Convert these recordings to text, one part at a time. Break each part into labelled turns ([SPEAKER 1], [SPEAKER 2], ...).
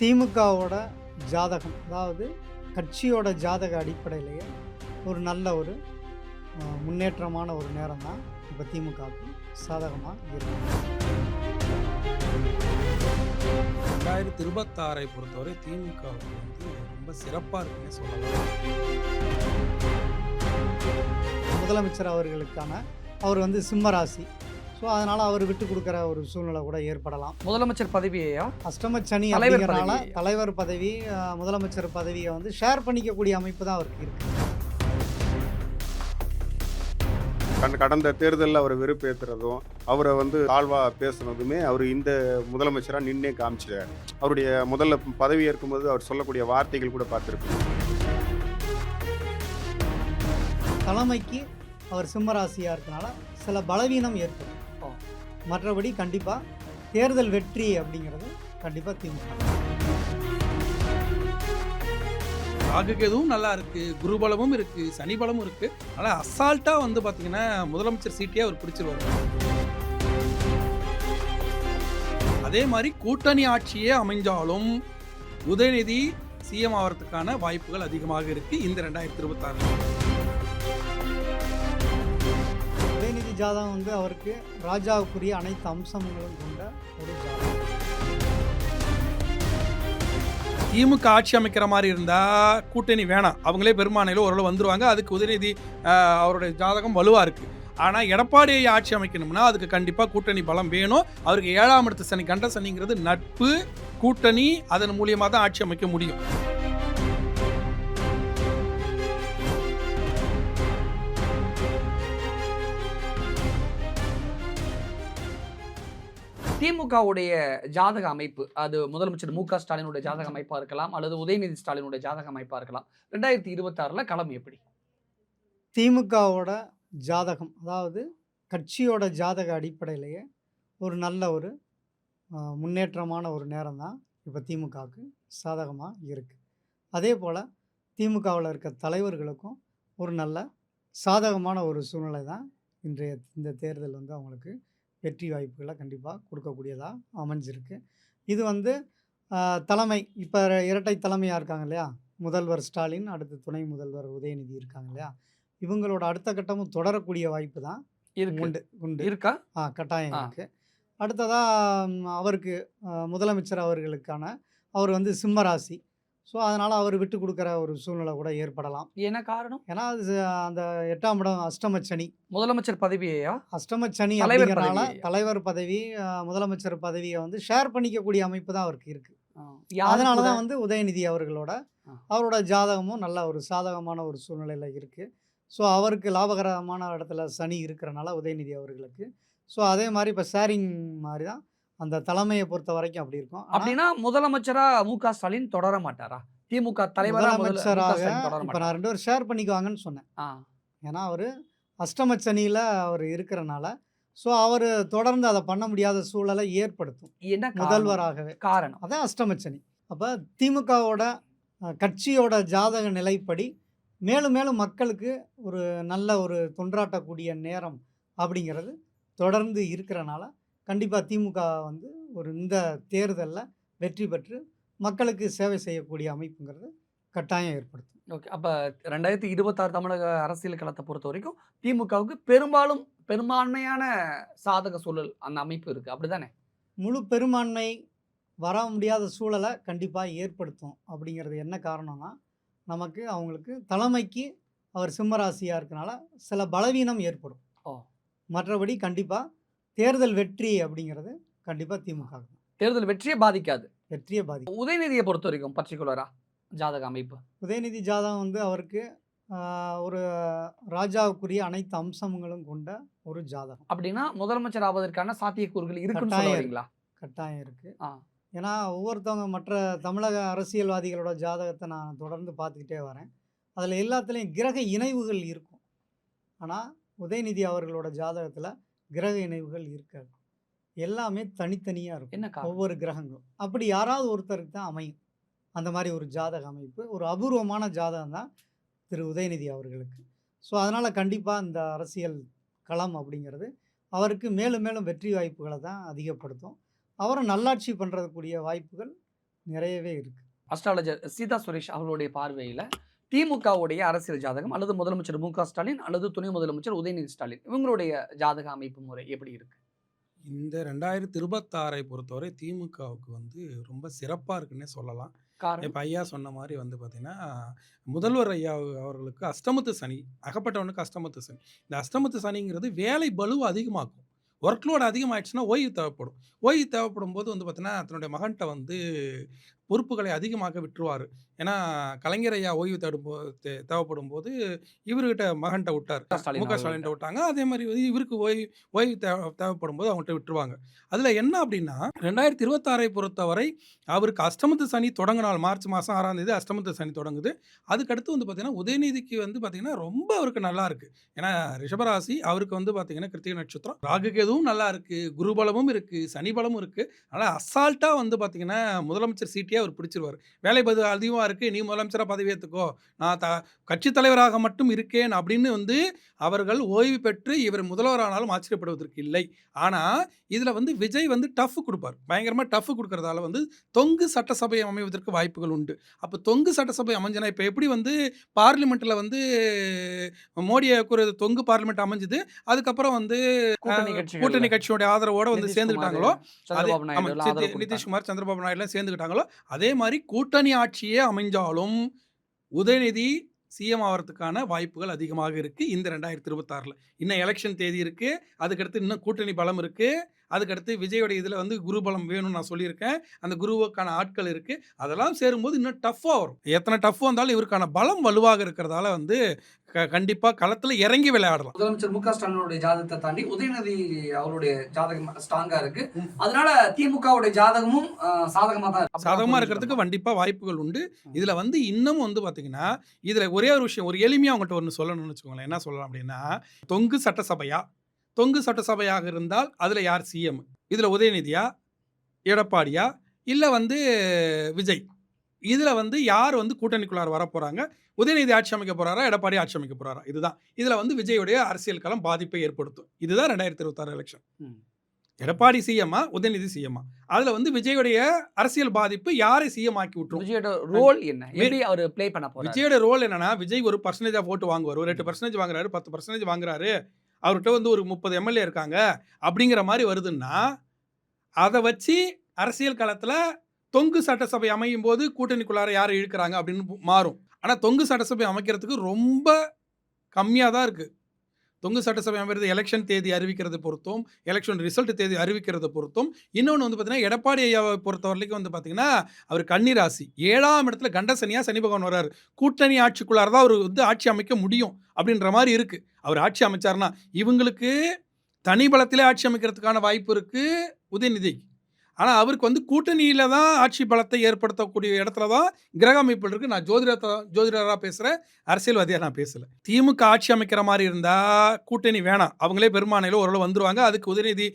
[SPEAKER 1] திமுகவோட ஜாதகம், அதாவது கட்சியோட ஜாதக அடிப்படையிலேயே ஒரு நல்ல ஒரு முன்னேற்றமான ஒரு நேரம் தான் இப்போ திமுகவுக்கு சாதகமாக இருக்கு.
[SPEAKER 2] 2026 பொறுத்தவரை திமுகவுக்கு ரொம்ப சிறப்பாக இருக்குன்னு சொல்லலாம்.
[SPEAKER 1] முதலமைச்சர் அவர்களுக்கான அவர் சிம்மராசி. ஸோ அதனால் அவர் விட்டு கொடுக்குற ஒரு சூழ்நிலை கூட ஏற்படலாம்.
[SPEAKER 3] முதலமைச்சர் பதவியையா?
[SPEAKER 1] அஷ்டம சனி
[SPEAKER 3] தலைவர்
[SPEAKER 1] அப்படிங்கிறனால
[SPEAKER 3] பதவியை.
[SPEAKER 1] தலைவர் பதவி, முதலமைச்சர் பதவியை ஷேர் பண்ணிக்கக்கூடிய அமைப்பு தான் அவருக்கு இருக்கு.
[SPEAKER 4] கடந்த தேர்தலில் அவரை வெறுப்பேற்றுறதும் அவரை தாழ்வா பேசுனதுமே அவர் இந்த முதலமைச்சராக நின்னே காமிச்சிட்டார். அவருடைய முதல்ல பதவி ஏற்கும்போது அவர் சொல்லக்கூடிய வார்த்தைகள் கூட பார்த்துருக்கோம்.
[SPEAKER 1] தலைமைக்கு அவர் சிம்மராசியாக இருக்கனால சில பலவீனம் ஏற்படும். மற்றபடி கண்டிப்பாக தேர்தல் வெற்றி அப்படிங்கிறது கண்டிப்பாக திமுக.
[SPEAKER 2] ராகுக்கு எதுவும் நல்லா இருக்கு, குருபலமும் இருக்கு, சனி பலமும் இருக்கு. ஆனால் அசால்ட்டா பார்த்தீங்கன்னா முதலமைச்சர் சீட்டையே அவர் பிடிச்சிருவாரு. அதே மாதிரி கூட்டணி ஆட்சியே அமைஞ்சாலும் உதயநிதி சிஎம் ஆகிறதுக்கான வாய்ப்புகள் அதிகமாக இருக்கு இந்த 2026.
[SPEAKER 1] உதயநிதி ஜாதகம் அவருக்கு ராஜாவுக்குரிய அனைத்து அம்சங்களும் கொண்ட ஒரு ஜாதகம்.
[SPEAKER 2] திமுக ஆட்சி அமைக்கிற மாதிரி இருந்தா கூட்டணி வேணாம், அவங்களே பெரும்பான்மையில ஓரளவு வந்துருவாங்க. அதுக்கு உதயநிதி அவருடைய ஜாதகம் வலுவா இருக்கு. ஆனா எடப்பாடியை ஆட்சி அமைக்கணும்னா அதுக்கு கண்டிப்பா கூட்டணி பலம் வேணும். அவருக்கு 7ஆம் இடத்து சனி, கண்ட சனிங்கிறது நட்பு கூட்டணி, அதன் மூலியமா தான் ஆட்சி அமைக்க முடியும்.
[SPEAKER 3] திமுகவுடைய ஜாதக அமைப்பு, அது முதலமைச்சர் மு.க. ஸ்டாலினுடைய ஜாதக அமைப்பா இருக்கலாம், அல்லது உதயநிதி ஸ்டாலினுடைய ஜாதக அமைப்பா இருக்கலாம். 2026 களம் எப்படி?
[SPEAKER 1] திமுகவோட ஜாதகம், அதாவது கட்சியோட ஜாதக அடிப்படையிலேயே ஒரு நல்ல ஒரு முன்னேற்றமான ஒரு நேரம் தான் இப்போ திமுகவுக்கு சாதகமாக இருக்குது. அதே போல் திமுகவில் இருக்க தலைவர்களுக்கும் ஒரு நல்ல சாதகமான ஒரு சூழ்நிலை தான் இந்த தேர்தல் அவங்களுக்கு வெற்றி வாய்ப்புகளை கண்டிப்பாக கொடுக்கக்கூடியதாக அமைஞ்சிருக்கு. இது தலைமை இப்போ இரட்டை தலைமையாக இருக்காங்க இல்லையா, முதல்வர் ஸ்டாலின், அடுத்து துணை முதல்வர் உதயநிதி இருக்காங்க இல்லையா, இவங்களோட அடுத்த கட்டமும் தொடரக்கூடிய வாய்ப்பு தான் உண்டு
[SPEAKER 3] இருக்கா?
[SPEAKER 1] கட்டாயம் இருக்குது. அடுத்ததாக அவருக்கு முதலமைச்சர் அவர்களுக்கான அவர் சிம்மராசி. ஸோ அதனால் அவர் விட்டு கொடுக்குற ஒரு சூழ்நிலை கூட ஏற்படலாம்.
[SPEAKER 3] என்ன காரணம்?
[SPEAKER 1] ஏன்னா அது அந்த 8ஆம் இடம் அஷ்டம சனி.
[SPEAKER 3] முதலமைச்சர் பதவியையா?
[SPEAKER 1] அஷ்டம சனி
[SPEAKER 3] தலைவர்
[SPEAKER 1] அப்படிங்கிறனால
[SPEAKER 3] பதவியை.
[SPEAKER 1] தலைவர் பதவி, முதலமைச்சர் பதவியை ஷேர் பண்ணிக்கக்கூடிய அமைப்பு தான் அவருக்கு இருக்கு.
[SPEAKER 3] யாரு
[SPEAKER 1] அதனால
[SPEAKER 3] கூட?
[SPEAKER 1] தான் உதயநிதி அவரோட ஜாதகமும் நல்ல ஒரு சாதகமான ஒரு சூழ்நிலையில் இருக்கு. ஸோ அவருக்கு லாபகரமான இடத்துல சனி இருக்கிறனால உதயநிதி அவர்களுக்கு. ஸோ அதே மாதிரி இப்போ ஷேரிங் மாதிரி தான் அந்த தலைமையை பொறுத்த வரைக்கும் அப்படி இருக்கும்.
[SPEAKER 3] அப்படின்னா முதலமைச்சரா மு.க. ஸ்டாலின் தொடர மாட்டாரா? திமுக தலைவரா
[SPEAKER 1] முதலமைச்சராக
[SPEAKER 3] தொடர
[SPEAKER 1] இப்போ நான்
[SPEAKER 3] மாட்டாரா?
[SPEAKER 1] 2 பேரும் ஷேர் பண்ணிக்குவாங்கன்னு சொன்னேன்.
[SPEAKER 3] ஆ.
[SPEAKER 1] ஏன்னா அவர் அஷ்டம சனியில் அவர் இருக்கிறனால ஸோ அவர் தொடர்ந்து அதை பண்ண முடியாத சூழலை ஏற்படுத்தும்
[SPEAKER 3] என்ன காரணம்?
[SPEAKER 1] முதல்வராகவே.
[SPEAKER 3] காரணம்
[SPEAKER 1] அதான் அஷ்டம சனி. அப்போ திமுகவோட கட்சியோட ஜாதக நிலைப்படி மேலும் மேலும் மக்களுக்கு ஒரு நல்ல ஒரு தொன்றாட்டக்கூடிய நேரம் அப்படிங்கிறது தொடர்ந்து இருக்கிறனால கண்டிப்பாக திமுக ஒரு இந்த தேர்தலில் வெற்றி பெற்று மக்களுக்கு சேவை செய்யக்கூடிய அமைப்புங்கிறது கட்டாயம் ஏற்படுத்தும்.
[SPEAKER 3] ஓகே. அப்போ 2026 தமிழக அரசியல் களத்தை பொறுத்த வரைக்கும் திமுகவுக்கு பெரும்பான்மையான சாதக சூழல் அந்த அமைப்பு இருக்கு, அப்படிதானே?
[SPEAKER 1] முழு பெரும்பான்மை வர முடியாத சூழலை கண்டிப்பாக ஏற்படுத்தும். அப்படிங்கிறது என்ன காரணம்னா, நமக்கு அவங்களுக்கு தலைமைக்கு அவர் சிம்மராசியாக இருக்கனால சில பலவீனம் ஏற்படும். மற்றபடி கண்டிப்பாக தேர்தல் வெற்றி அப்படிங்கிறது கண்டிப்பாக திமுக தான்.
[SPEAKER 3] தேர்தல் வெற்றியை பாதிக்காது.
[SPEAKER 1] வெற்றியை பாதிக்கும்.
[SPEAKER 3] உதயநிதியை பொறுத்த வரைக்கும் பர்டிகுலரா ஜாதக அமைப்பு,
[SPEAKER 1] உதயநிதி ஜாதகம் அவருக்கு ஒரு ராஜாவுக்குரிய அனைத்து அம்சங்களும் கொண்ட ஒரு ஜாதகம்.
[SPEAKER 3] அப்படின்னா முதலமைச்சர் ஆவதற்கான சாத்தியக்கூறுகள் இருக்குன்னு சொல்ல
[SPEAKER 1] கட்டாயம்
[SPEAKER 3] வரீங்களா?
[SPEAKER 1] கட்டாயம் இருக்குது.
[SPEAKER 3] ஆ.
[SPEAKER 1] ஏன்னா ஒவ்வொருத்தவங்க மற்ற தமிழக அரசியல்வாதிகளோட ஜாதகத்தை நான் தொடர்ந்து பார்த்துக்கிட்டே வரேன். அதில் எல்லாத்துலேயும் கிரக இணைவுகள் இருக்கும். ஆனால் உதயநிதி அவர்களோட ஜாதகத்தில் கிரக இணைவுகள் இருக்காது. எல்லாமே தனித்தனியாக இருக்கும்.
[SPEAKER 3] என்ன காரணம்?
[SPEAKER 1] ஒவ்வொரு கிரகங்களும் அப்படி யாராவது ஒருத்தருக்கு தான் அமையும். அந்த மாதிரி ஒரு ஜாதக அமைப்பு, ஒரு அபூர்வமான ஜாதகம் தான் திரு உதயநிதி அவர்களுக்கு. ஸோ அதனால் கண்டிப்பாக இந்த அரசியல் களம் அப்படிங்கிறது அவருக்கு மேலும் மேலும் வெற்றி வாய்ப்புகளை தான் அதிகப்படுத்தும். அவரை நல்லாட்சி பண்ணுறதுக்கூடிய வாய்ப்புகள் நிறையவே இருக்குது.
[SPEAKER 3] அஸ்ட்ராலஜர் சீதா சுரேஷ் அவர்களுடைய பார்வையில திமுகவுடைய அரசியல் ஜாதகம் அல்லது முதலமைச்சர் மு.க.ஸ்டாலின் அல்லது துணை முதலமைச்சர் உதயநிதி ஸ்டாலின் இவங்களுடைய ஜாதக அமைப்பு முறை எப்படி இருக்கு?
[SPEAKER 2] இந்த 2026 பொறுத்தவரை திமுகவுக்கு வந்து ரொம்ப சிறப்பாக இருக்குன்னே சொல்லலாம்.
[SPEAKER 3] காரணம்
[SPEAKER 2] இப்போ ஐயா சொன்ன மாதிரி வந்து பார்த்தீங்கன்னா, முதல்வர் ஐயா அவர்களுக்கு அஷ்டமத்து சனி, அகப்பட்டவனுக்கு அஷ்டமத்து சனி. இந்த அஷ்டமத்து சனிங்கிறது வேலை பளுவை அதிகமாக்கும். ஒர்க் லோட் அதிகமாயிடுச்சுன்னா ஓய்வு தேவைப்படும். ஓய்வு தேவைப்படும் போது வந்து பார்த்தீங்கன்னா, தன்னுடைய மகன்கிட்ட வந்து பொறுப்புகளை அதிகமாக விட்டுருவார். ஏன்னா கலைஞர் ஐயா ஓய்வு தேவைப்படும் போது இவர்கிட்ட மகன்கிட்ட விட்டார்,
[SPEAKER 3] ஸ்டாலின்
[SPEAKER 2] மு க ஸ்டாலின்கிட்ட விட்டாங்க. அதே மாதிரி வந்து இவருக்கு ஓய்வு தேவைப்படும் போது அவங்கள்ட்ட விட்டுருவாங்க. அதில் என்ன அப்படின்னா 2026 பொறுத்தவரை அவருக்கு அஷ்டமத்து சனி தொடங்கினால் மார்ச் மாதம் 6ஆம் தேதி அஷ்டமத்து சனி தொடங்குது. அதுக்கடுத்து வந்து பார்த்தீங்கன்னா உதயநிதிக்கு வந்து பார்த்தீங்கன்னா ரொம்ப அவருக்கு நல்லா இருக்கு. ஏன்னா ரிஷபராசி அவருக்கு வந்து பார்த்தீங்கன்னா கிருத்திகை நட்சத்திரம், ராகுக்கு எதுவும் நல்லா இருக்கு, குருபலமும் இருக்கு, சனி பலமும் இருக்கு. அதனால் அசால்ட்டாக வந்து பார்த்தீங்கன்னா முதலமைச்சர் சீட்டையே அவர் பிடிச்சிருவார். வேலை பது அதிகமாக இருக்குது, நீ முதலமைச்சராக பதவி ஏற்றுக்கோ, நான் கட்சி தலைவராக மட்டும் இருக்கேன் அப்படின்னு வந்து அவர்கள் ஓய்வு பெற்று இவர் முதல்வரானாலும் ஆச்சரியப்படுவதற்கு இல்லை. ஆனால் இதில் வந்து விஜய் வந்து டஃப் கொடுப்பார், பயங்கரமாக டஃப் கொடுக்கறதால வந்து தொங்கு சட்டசபை அமைவதற்கு வாய்ப்புகள் உண்டு. அப்போ தொங்கு சட்டசபை அமைஞ்சுனா இப்போ எப்படி வந்து பார்லிமெண்ட்டில் வந்து மோடியை ஒரு தொங்கு பார்லிமெண்ட் அமைஞ்சுது, அதுக்கப்புறம் வந்து கூட்டணி கட்சியோட ஆதரவோட வந்து சேர்ந்துக்கிட்டாங்களோ, அதே நிதிஷ்குமார் சந்திரபாபு நாயுடுலாம் சேர்ந்துக்கிட்டாங்களோ, அதே மாதிரி கூட்டணி ஆட்சியே அமைஞ்சாலும் உதயநிதி சிஎம் ஆகிறதுக்கான வாய்ப்புகள் அதிகமாக இருக்கு. இந்த 2026 இன்னும் எலெக்ஷன் தேதி இருக்கு, அதுக்கடுத்து இன்னும் கூட்டணி பலம் இருக்கு, அதுக்கடுத்து விஜயோட இதில் வந்து குரு பலம் வேணும்னு நான் சொல்லியிருக்கேன். அந்த குருவுக்கான ஆட்கள் இருக்கு, அதெல்லாம் சேரும்போது இன்னும் டஃப்பாக வரும். எத்தனை டஃப் வந்தாலும் இவருக்கான பலம் வலுவாக இருக்கிறதால வந்து கண்டிப்பா களத்துல இறங்கி விளையாடலாம்.
[SPEAKER 3] முதலமைச்சர் மு.க.ஸ்டாலினுடைய ஜாதகத்தை தாண்டி உதயநிதி அவருடைய ஜாதகம் ஸ்ட்ராங்கா இருக்கு. அதனால திமுகவுடைய ஜாதகமும்
[SPEAKER 2] சாதகமா இருக்கிறதுக்கு கண்டிப்பா வாய்ப்புகள் உண்டு. இதுல வந்து இன்னும் வந்து பாத்தீங்கன்னா இதுல ஒரே ஒரு விஷயம், ஒரு எளிமையா அவங்ககிட்ட ஒன்று சொல்லணும்னு வச்சுக்கோங்களேன். என்ன சொல்லலாம் அப்படின்னா, தொங்கு சட்டசபையாக இருந்தால் அதுல யார் சிஎம், இதுல உதயநிதியா, எடப்பாடியா, இல்ல வந்து விஜய், இதுல வந்து யார் வந்து கூட்டணிக்குள்ளார வர போறாங்க, உதயநிதி ஆட்சி அமைக்க போறாரா, எடப்பாடி ஆட்சி அமைக்க போறாரா, இதுதான். இதுல வந்து விஜயுடைய அரசியல் களம் பாதிப்பை ஏற்படுத்தும். இதுதான் 2026 எலெக்ஷன். எடப்பாடி சிஎம்மா, உதயநிதி சிஎம்மா, அதுல வந்து விஜயுடைய அரசியல் பாதிப்பு யாரை சிஎம் ஆக்கி விட்டுரும்.
[SPEAKER 3] விஜயோட ரோல் என்ன, எப்படி அவர் ப்ளே பண்ண போறாரு?
[SPEAKER 2] விஜயோட ரோல் என்னன்னா, விஜய் ஒரு பர்சன்டேஜ் ஆஃப் ஓட்டு வாங்குவார், ஒரு 8% வாங்குறாரு, 10% வாங்குறாரு, அவர்கிட்ட வந்து ஒரு 30 எம்எல்ஏ இருக்காங்க அப்படிங்கிற மாதிரி வருதுன்னா, அதை வச்சு அரசியல் களத்துல தொங்கு சட்டசபை அமையும் போது கூட்டணிக்குள்ளார யாரை இழுக்கிறாங்க அப்படின்னு மாறும். ஆனால் தொங்கு சட்டசபை அமைக்கிறதுக்கு ரொம்ப கம்மியாக தான் இருக்குது. தொங்கு சட்டசபை அமைகிறது எலெக்ஷன் தேதி அறிவிக்கிறது பொறுத்தும், எலெக்ஷன் ரிசல்ட் தேதி அறிவிக்கிறது பொறுத்தும். இன்னொன்று வந்து பார்த்தீங்கன்னா எடப்பாடி ஐயாவை பொறுத்த வரைக்கும் வந்து பார்த்தீங்கன்னா அவர் கன்னி ராசி, 7ஆம் இடத்துல கண்டசனியாக சனி பகவான் வர்றாரு. கூட்டணி ஆட்சிக்குள்ளார தான் அவர் வந்து ஆட்சி அமைக்க முடியும் அப்படின்ற மாதிரி இருக்குது. அவர் ஆட்சி அமைச்சார்னா இவங்களுக்கு தனி பலத்திலே ஆட்சி அமைக்கிறதுக்கான வாய்ப்பு இருக்குது உதயநிதிக்கு. ஆனால் அவருக்கு வந்து கூட்டணியில் தான் ஆட்சி பலத்தை ஏற்படுத்தக்கூடிய இடத்துல தான் கிரக அமைப்புகள் இருக்குது. நான் ஜோதிடராக பேசுகிறேன், அரசியல்வாதியாக நான் பேசலை. திமுக ஆட்சி அமைக்கிற மாதிரி இருந்தால் கூட்டணி வேணாம், அவங்களே பெரும்பான்மையில் ஓரளவு வந்துருவாங்க. அதுக்கு உதயநிதி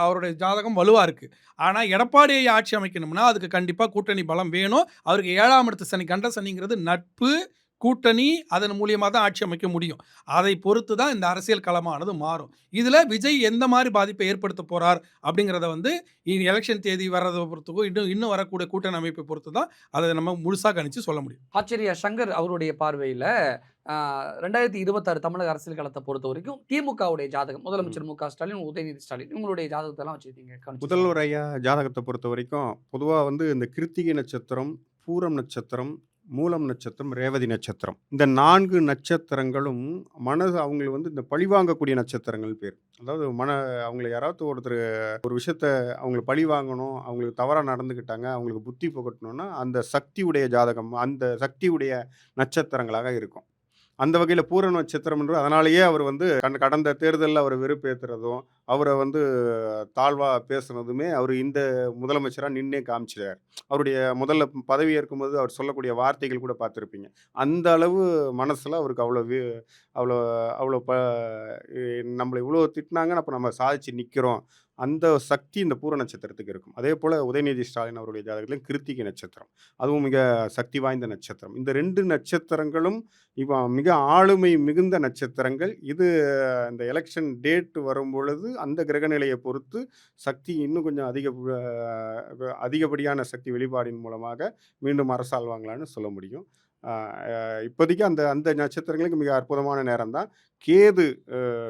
[SPEAKER 2] அவருடைய ஜாதகம் வலுவாக இருக்குது. ஆனால் எடப்பாடியை ஆட்சி அமைக்கணும்னா அதுக்கு கண்டிப்பாக கூட்டணி பலம் வேணும். அவருக்கு 7ஆம் இடத்து சனி, கண்ட சனிங்கிறது நட்பு, கூட்டணி, அதன் மூலியமாக தான் ஆட்சி அமைக்க முடியும். அதை பொறுத்து தான் இந்த அரசியல் களமானது மாறும். இதில் விஜய் எந்த மாதிரி பாதிப்பை ஏற்படுத்த போகிறார் அப்படிங்கிறத வந்து எலெக்ஷன் தேதி வர்றதை பொறுத்துக்கும் இன்னும் வரக்கூடிய கூட்டணி அமைப்பை பொறுத்து தான் அதை நம்ம முழுசாக கணிச்சு சொல்ல முடியும்.
[SPEAKER 3] ஆச்சரிய சங்கர் அவருடைய பார்வையில் 2026 தமிழக அரசியல் களத்தை பொறுத்த வரைக்கும் திமுகவுடைய ஜாதகம், முதலமைச்சர் மு.க.ஸ்டாலின், உதயநிதி ஸ்டாலின் இவங்களுடைய ஜாதகத்தெல்லாம் வச்சுருக்கீங்க.
[SPEAKER 4] முதல்வர் ஐயா ஜாதகத்தை பொறுத்த வரைக்கும் பொதுவாக வந்து இந்த கிருத்திகை நட்சத்திரம், பூரம் நட்சத்திரம், மூலம் நட்சத்திரம், ரேவதி நட்சத்திரம், இந்த 4 நட்சத்திரங்களும் அவங்களுக்கு வந்து இந்த பழிவாங்கக்கூடிய நட்சத்திரங்கள் பேர். அதாவது அவங்கள யாராவது ஒருத்தர் ஒரு விஷயத்த அவங்களை பழி வாங்கணும், அவங்களுக்கு தவறாக நடந்துக்கிட்டாங்க, அவங்களுக்கு புத்தி புகட்டணும்னா அந்த சக்தியுடைய ஜாதகம், அந்த சக்தியுடைய நட்சத்திரங்களாக இருக்கும். அந்த வகையில் பூர நட்சத்திரம்ன்ற அதனாலேயே அவர் வந்து கடந்த தேர்தலில் அவரை வெறுப்பேற்றுறதும், அவரை வந்து தாழ்வாக பேசுனதுமே அவர் இந்த முதலமைச்சராக நின்னே காமிச்சிட்டார். அவருடைய முதல்ல பதவி ஏற்கும்போது அவர் சொல்லக்கூடிய வார்த்தைகள் கூட பார்த்துருப்பீங்க. அந்த அளவு மனசில் அவருக்கு அவ்வளோ நம்மளை இவ்வளோ திட்டினாங்கன்னு அப்போ நம்ம சாதிச்சு நிற்கிறோம் அந்த சக்தி இந்த பூர நட்சத்திரத்துக்கு இருக்கும். அதே போல் உதயநிதி ஸ்டாலின் அவருடைய ஜாதகத்திலும் கிருத்திகை நட்சத்திரம், அதுவும் மிக சக்தி வாய்ந்த நட்சத்திரம். இந்த 2 நட்சத்திரங்களும் இப்போ மிக ஆளுமை மிகுந்த நட்சத்திரங்கள். இது இந்த எலெக்ஷன் டேட் வரும்பொழுது அந்த கிரகநிலையை பொறுத்து சக்தி இன்னும் கொஞ்சம் அதிகப்படியான சக்தி வெளிப்பாடின் மூலமாக மீண்டும் அரசாள்வாங்களான்னு சொல்ல முடியும். இப்போதைக்கு அந்த அந்த நட்சத்திரங்களுக்கு மிக அற்புதமான நேரம் தான். கேது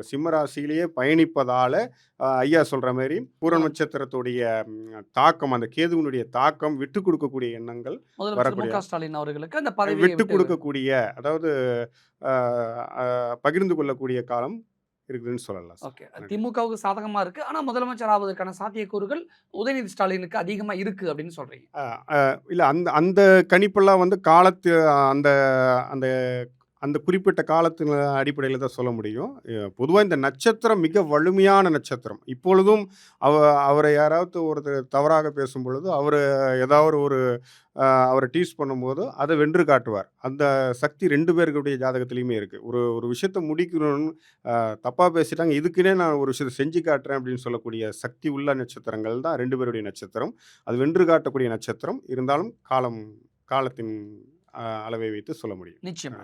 [SPEAKER 4] சிம்ம ராசியிலேயே பயணிப்பதால ஐயா சொல்ற மாதிரி பூர நட்சத்திரத்துடைய தாக்கம், அந்த கேதுவினுடைய தாக்கம் விட்டு கொடுக்கக்கூடிய எண்ணங்கள்
[SPEAKER 3] முதலமைச்சர்
[SPEAKER 4] வரக்கூடிய
[SPEAKER 3] மு.க. ஸ்டாலின் அவர்களுக்கு அந்த பதவியை
[SPEAKER 4] விட்டு கொடுக்கக்கூடிய, அதாவது பகிர்ந்து கொள்ளக்கூடிய காலம் இருக்குதுன்னு சொல்லலாம் சார்.
[SPEAKER 3] ஓகே. திமுகவுக்கு சாதகமா இருக்கு. ஆனா முதலமைச்சர் ஆவதற்கான சாத்தியக்கூறுகள் உதயநிதி ஸ்டாலினுக்கு அதிகமா இருக்கு அப்படின்னு சொல்றீங்க.
[SPEAKER 4] இல்ல அந்த அந்த கணிப்பெல்லாம் வந்து காலத்து அந்த அந்த அந்த குறிப்பிட்ட காலத்தின் அடிப்படையில் தான் சொல்ல முடியும். பொதுவாக இந்த நட்சத்திரம் மிக வலிமையான நட்சத்திரம். இப்பொழுதும் அவரை யாராவது ஒருத்தர் தவறாக பேசும் பொழுது ஏதாவது ஒரு அவரை டீஸ் பண்ணும்போது அதை வென்று காட்டுவார். அந்த சக்தி 2 பேருக்குடைய ஜாதகத்திலையுமே இருக்குது. ஒரு விஷயத்தை முடிக்கணும்னு தப்பாக பேசிட்டாங்க, இதுக்குன்னே நான் ஒரு விஷயத்தை செஞ்சு காட்டுறேன் அப்படின்னு சொல்லக்கூடிய சக்தி உள்ள நட்சத்திரங்கள் தான் 2 பேருடைய நட்சத்திரம். அது வென்று காட்டக்கூடிய நட்சத்திரம். இருந்தாலும் காலத்தின் அளவை வைத்து சொல்ல முடியும்.
[SPEAKER 3] நிச்சயமா.